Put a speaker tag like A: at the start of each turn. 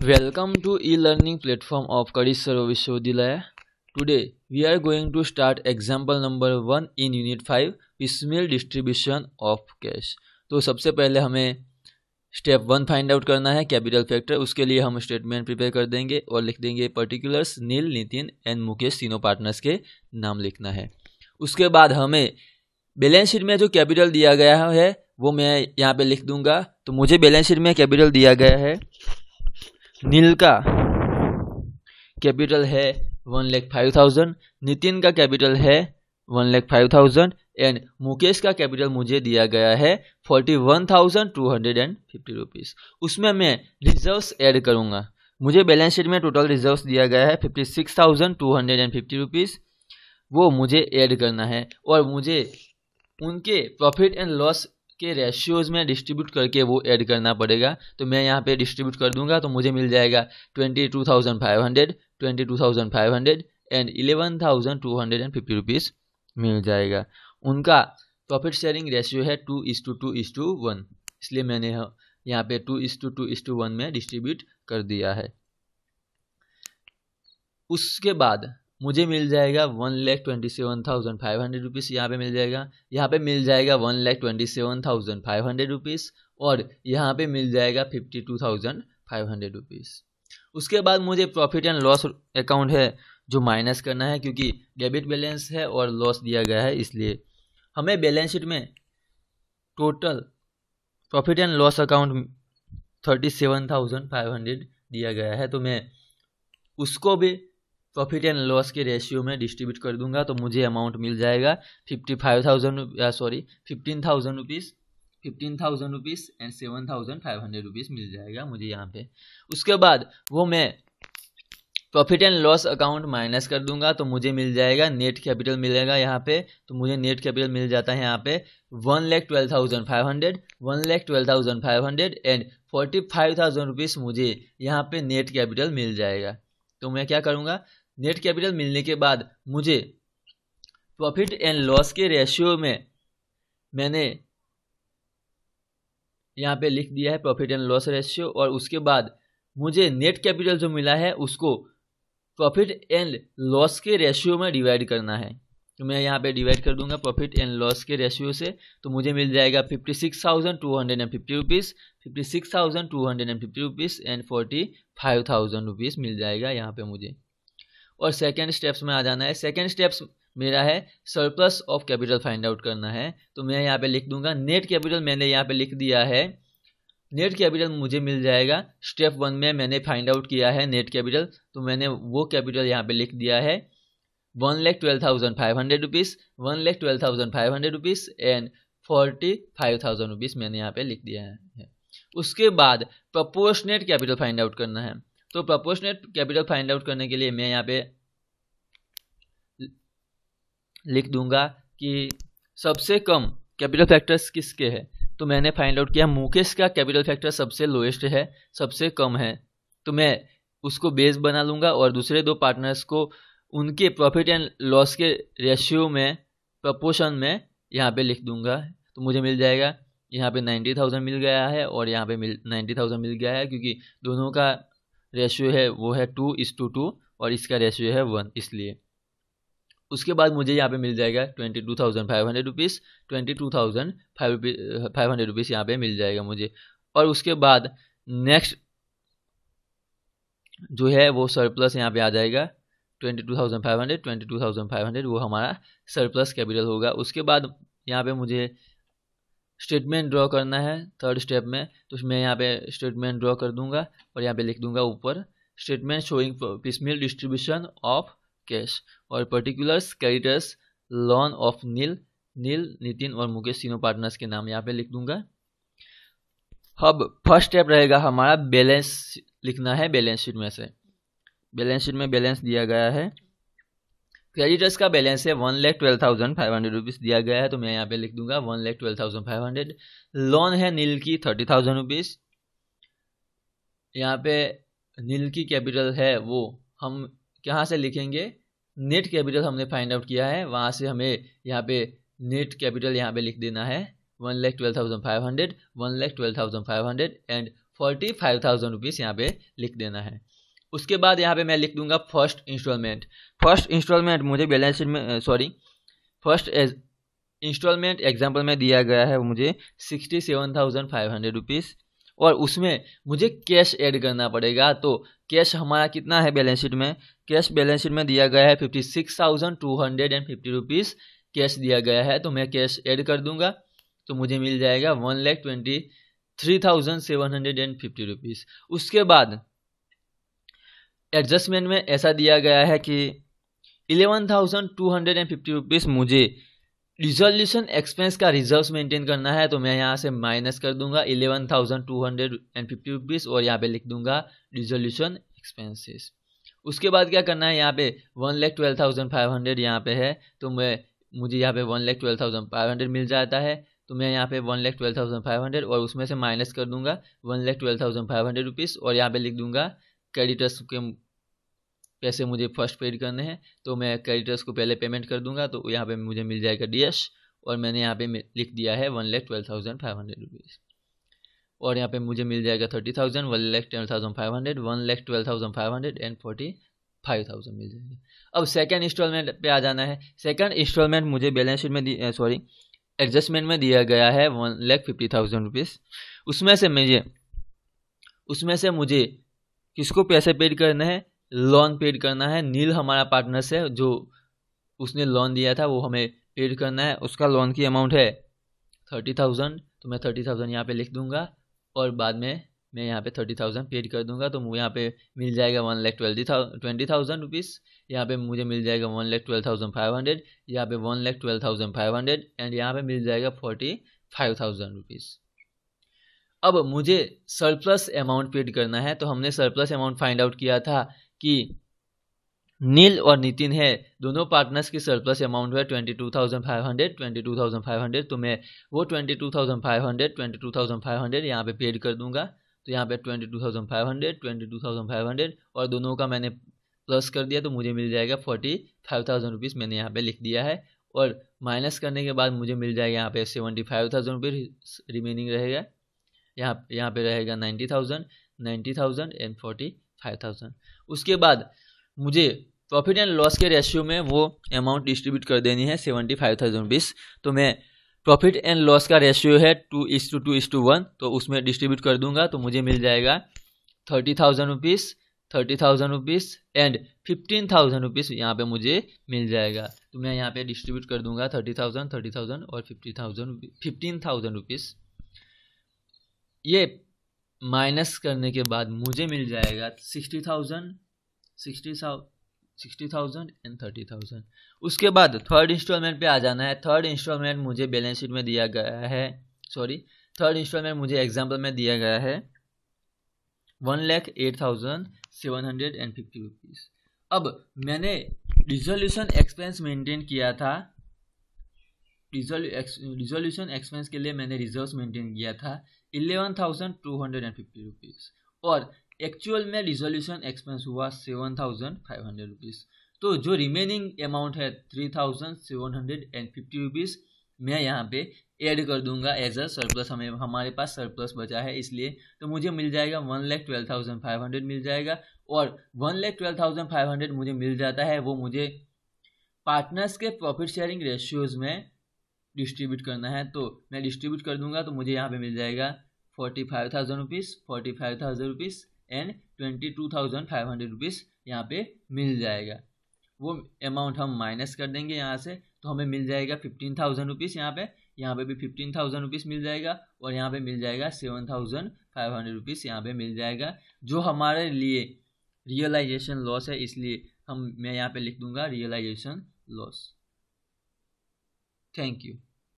A: Welcome to e-learning platform of Karisharo Vishwavidhyalaya. Today we are going to start example number 1 in unit 5 piecemeal distribution of cash. तो सबसे पहले हमें step 1 find out करना है capital factor. उसके लिए हम स्टेटमेंट प्रिपेयर कर देंगे और लिख देंगे पर्टिकुलर्स नील, नितिन एंड मुकेश तीनों पार्टनर्स के नाम लिखना है। उसके बाद हमें बैलेंस शीट में जो कैपिटल दिया गया है वो मैं यहाँ पे लिख दूंगा। तो मुझे बैलेंस शीट में कैपिटल दिया गया है, नील का कैपिटल है 1,05,000, नितिन का कैपिटल है 1,05,000 एंड मुकेश का कैपिटल मुझे दिया गया है 41,250 रुपीज़। उसमें मैं रिजर्व्स ऐड करूँगा। मुझे बैलेंस शीट में टोटल रिजर्व्स दिया गया है 56,250 रुपीज़, वो मुझे ऐड करना है और मुझे उनके प्रॉफिट एंड लॉस के रेशियोज में डिस्ट्रीब्यूट करके वो ऐड करना पड़ेगा। तो मैं यहाँ पे डिस्ट्रीब्यूट कर दूंगा तो मुझे मिल जाएगा 22,500, 22,500 एंड 11,250 रुपीज़ मिल जाएगा। उनका प्रॉफिट शेयरिंग रेशियो है 2:2:1, इसलिए मैंने यहाँ पे 2:2:1 में डिस्ट्रीब्यूट कर दिया है। उसके बाद मुझे मिल जाएगा 1,27,500 रुपीज़, यहाँ पे मिल जाएगा, यहाँ पे मिल जाएगा 1,27,500 रुपीज़ और यहाँ पे मिल जाएगा 52,500 रुपीज़। उसके बाद मुझे प्रॉफिट एंड लॉस अकाउंट है जो माइनस करना है, क्योंकि डेबिट बैलेंस है और लॉस दिया गया है, इसलिए हमें बैलेंस शीट में total profit and loss account 37,500 दिया गया है। तो मैं उसको भी प्रॉफिट एंड लॉस के रेशियो में डिस्ट्रीब्यूट कर दूंगा तो मुझे अमाउंट मिल जाएगा 15,000 रुपीज़, 15,000 रुपीज़ एंड 7,500 रुपीज़ मिल जाएगा मुझे यहाँ पे। उसके बाद वो मैं profit and loss account minus कर दूंगा तो मुझे मिल जाएगा नेट कैपिटल मिलेगा यहाँ पे। तो मुझे नेट कैपिटल मिल जाता है यहाँ पे 1,12,500, 1,12,500 एंड 45,000 रुपीज़ मुझे यहाँ पे नेट कैपिटल मिल जाएगा। तो मैं क्या करूँगा, नेट कैपिटल मिलने के बाद मुझे प्रॉफिट एंड लॉस के रेशियो में मैंने यहाँ पे लिख दिया है प्रॉफिट एंड लॉस रेशियो, और उसके बाद मुझे नेट कैपिटल जो मिला है उसको प्रॉफिट एंड लॉस के रेशियो में डिवाइड करना है। तो मैं यहाँ पे डिवाइड कर दूंगा प्रॉफिट एंड लॉस के रेशियो से, तो मुझे मिल जाएगा 56,250 रुपीज़, 56,250 रुपीज़ एंड 45,000 रुपीज़ मिल जाएगा यहाँ पे मुझे। और सेकेंड स्टेप्स में आ जाना है। सेकेंड स्टेप्स मेरा है surplus of capital find out करना है। तो मैं यहाँ पे लिख दूंगा नेट कैपिटल, मैंने यहाँ पे लिख दिया है नेट कैपिटल मुझे मिल जाएगा। स्टेप 1 में मैंने फाइंड आउट किया है नेट कैपिटल, तो मैंने वो कैपिटल यहाँ पे लिख दिया है 1,12,500 रुपीज़, 1,12,500 रुपीज़ एंड 45,000 रुपीज़ मैंने यहाँ पे लिख दिया है। उसके बाद प्रोपोर्शनेट कैपिटल फाइंड आउट करना है। तो प्रोपोर्शनेट कैपिटल फाइंड आउट करने के लिए मैं यहाँ पे लिख दूंगा कि सबसे कम कैपिटल फैक्टर्स किसके हैं। तो मैंने फाइंड आउट किया मुकेश का कैपिटल फैक्टर सबसे लोएस्ट है, सबसे कम है, तो मैं उसको बेस बना लूँगा और दूसरे दो पार्टनर्स को उनके प्रॉफिट एंड लॉस के रेशियो में प्रपोर्शन में यहाँ पे लिख दूंगा। तो मुझे मिल जाएगा यहाँ पे 90,000 मिल गया है और यहाँ पे 90,000 मिल गया है, क्योंकि दोनों का रेशियो है वो है 2:2 और इसका रेशियो है 1, इसलिए। उसके बाद मुझे यहाँ पे मिल जाएगा 22,500 रुपीज़, 22,500 रुपीज़ यहाँ पे मिल जाएगा मुझे। और उसके बाद नेक्स्ट जो है वो सरप्लस यहाँ पे आ जाएगा 22,500 वो हमारा सरप्लस कैपिटल होगा। उसके बाद यहाँ पे मुझे स्टेटमेंट ड्रॉ करना है थर्ड स्टेप में। तो मैं यहाँ पे स्टेटमेंट ड्रॉ कर दूंगा और यहाँ पे लिख दूंगा ऊपर statement showing piecemeal distribution of cash और particulars creditors loan of Neel, Nitin और मुकेश तीनों पार्टनर्स के नाम यहाँ पे लिख दूंगा। अब फर्स्ट स्टेप रहेगा हमारा बैलेंस लिखना है। बैलेंस शीट में से बैलेंस शीट में बैलेंस दिया गया है, क्रेडिटर्स का बैलेंस है 1,12,500 रुपीज़ दिया गया है, तो मैं यहाँ पे लिख दूंगा 1,12,500। लोन है नील की 30,000 रुपीज़, यहाँ पे नील की कैपिटल है वो हम कहाँ से लिखेंगे, नेट कैपिटल हमने फाइंड आउट किया है, वहाँ से हमें यहाँ पे नेट कैपिटल यहाँ पे लिख देना है 1,12,500, 1,12,500 एंड 45,000 रुपीज़ यहाँ पे लिख देना है। उसके बाद यहाँ पे मैं लिख दूंगा फर्स्ट इंस्टॉलमेंट। फर्स्ट इंस्टॉलमेंट मुझे बैलेंस शीट में फर्स्ट इंस्टॉलमेंट एग्जाम्पल में दिया गया है मुझे 67,500 रुपीज़, और उसमें मुझे कैश ऐड करना पड़ेगा। तो कैश हमारा कितना है बैलेंस शीट में? कैश बैलेंस शीट में दिया गया है 56,250 रुपीज़ कैश दिया गया है। तो मैं कैश ऐड कर दूंगा तो मुझे मिल जाएगा 1,23,750 रुपीज़। उसके बाद एडजस्टमेंट में ऐसा दिया गया है कि 11,250 रुपीज़ मुझे रिजोल्यूशन एक्सपेंस का रिजर्व्स मेंटेन करना है। तो मैं यहाँ से माइनस कर दूंगा 11,250 रुपीज़ और यहाँ पे लिख दूंगा रिजोल्यूशन एक्सपेंसेस। उसके बाद क्या करना है, यहाँ पे 1,12,500 यहाँ पे है, तो मुझे यहाँ पे 1,12,500 मिल जाता है। तो मैं यहाँ पे 1,12,500 और उसमें से माइनस कर दूंगा 1,12,500 रुपीज़ और यहाँ पे लिख दूंगा क्रेडिटर्स के पैसे मुझे फर्स्ट पेड करने हैं। तो मैं क्रेडिटर्स को पहले पेमेंट कर दूंगा, तो यहाँ पे मुझे मिल जाएगा डीएस, और मैंने यहाँ पे लिख दिया है 1,12,500 रुपीज़, और यहाँ पे मुझे मिल जाएगा 30,000, 1,10,500, 1,12,500 एंड 45,000 मिल जाएगा। अब सेकंड इंस्टॉलमेंट पे आ जाना है। सेकंड इंस्टॉलमेंट मुझे बैलेंस शीट में एडजस्टमेंट में दिया गया है 1,50,000 रुपीज़। उसमें से मुझे किसको पैसे पेड करना है? लोन पेड करना है। नील हमारा पार्टनर से जो उसने लोन दिया था वो हमें पेड करना है। उसका लोन की अमाउंट है 30,000, तो मैं 30,000 यहाँ पे लिख दूंगा और बाद में मैं यहाँ पे 30,000 पेड कर दूंगा। तो मुझे यहाँ पे मिल जाएगा 1,20,000 रुपीज़। यहाँ पे मुझे मिल जाएगा 1,12,500, यहाँ पे 1,12,500 एंड यहाँ पे मिल जाएगा 45,000 रुपीज़। अब मुझे सरप्लस अमाउंट पेड करना है। तो हमने सरप्लस अमाउंट फाइंड आउट किया था कि नील और नितिन है, दोनों पार्टनर्स की सरप्लस अमाउंट है 22,500। तो मैं वो 22,500 यहाँ पे पेड कर दूंगा। तो यहाँ पे 22,500 और दोनों का मैंने प्लस कर दिया, तो मुझे मिल जाएगा 45,000 रुपीज़ मैंने यहाँ पे लिख दिया है। और माइनस करने के बाद मुझे मिल जाएगा यहाँ पे 75,000 रुपीज़ रिमेनिंग रहेगा। यहाँ पे रहेगा 90,000 एंड 45,000। उसके बाद मुझे प्रॉफिट एंड लॉस के रेशियो में वो अमाउंट डिस्ट्रीब्यूट कर देनी है 75,000 रुपीज़। तो मैं प्रॉफिट एंड लॉस का रेशियो है 2:1, तो उसमें डिस्ट्रीब्यूट कर दूंगा। तो मुझे मिल जाएगा 30,000 रुपीज़ एंड 15,000 रुपीज़ यहाँ पे मुझे मिल जाएगा। तो मैं यहाँ पे डिस्ट्रीब्यूट कर दूंगा 30,000 और 15,000 रुपीज़। ये माइनस करने के बाद मुझे मिल जाएगा 60,000 एंड 30,000। उसके बाद थर्ड इंस्टॉलमेंट पे आ जाना है। थर्ड इंस्टॉलमेंट मुझे बैलेंस शीट में दिया गया है, थर्ड इंस्टॉलमेंट मुझे एग्जाम्पल में दिया गया है 1,08,750 रुपीज़। अब मैंने रिजोल्यूशन एक्सपेंस मेंटेन किया था, रिजोल्यूशन एक्सपेंस के लिए मैंने रिजर्व्स मेंटेन किया था 11,250 रुपीज़, और एक्चुअल में रिजोल्यूशन एक्सपेंस हुआ 7,500 रुपीज़। तो जो रिमेनिंग अमाउंट है 3,750 रुपीज़ मैं यहाँ पे ऐड कर दूंगा एज अ सरप्लस। हमारे पास सरप्लस बचा है इसलिए। तो मुझे मिल जाएगा 1,12,500 मिल जाएगा, और 1,12,500 मुझे मिल जाता है वो मुझे पार्टनर्स के प्रॉफिट शेयरिंग रेशियोज में डिस्ट्रीब्यूट करना है। तो मैं डिस्ट्रीब्यूट कर दूंगा, तो मुझे यहाँ पे मिल जाएगा 45,000 रुपीज़ एंड 22,500 रुपीज़ यहाँ पे मिल जाएगा। वो अमाउंट हम माइनस कर देंगे यहाँ से, तो हमें मिल जाएगा 15,000 रुपीज़ यहाँ पे भी 15,000 रुपीज़ मिल जाएगा, और यहाँ पे मिल जाएगा 7,500 रुपीज़ यहाँ पे मिल जाएगा, जो हमारे लिए रियलाइजेशन लॉस है। इसलिए मैं यहाँ पे लिख दूंगा रियलाइजेशन लॉस। Thank you.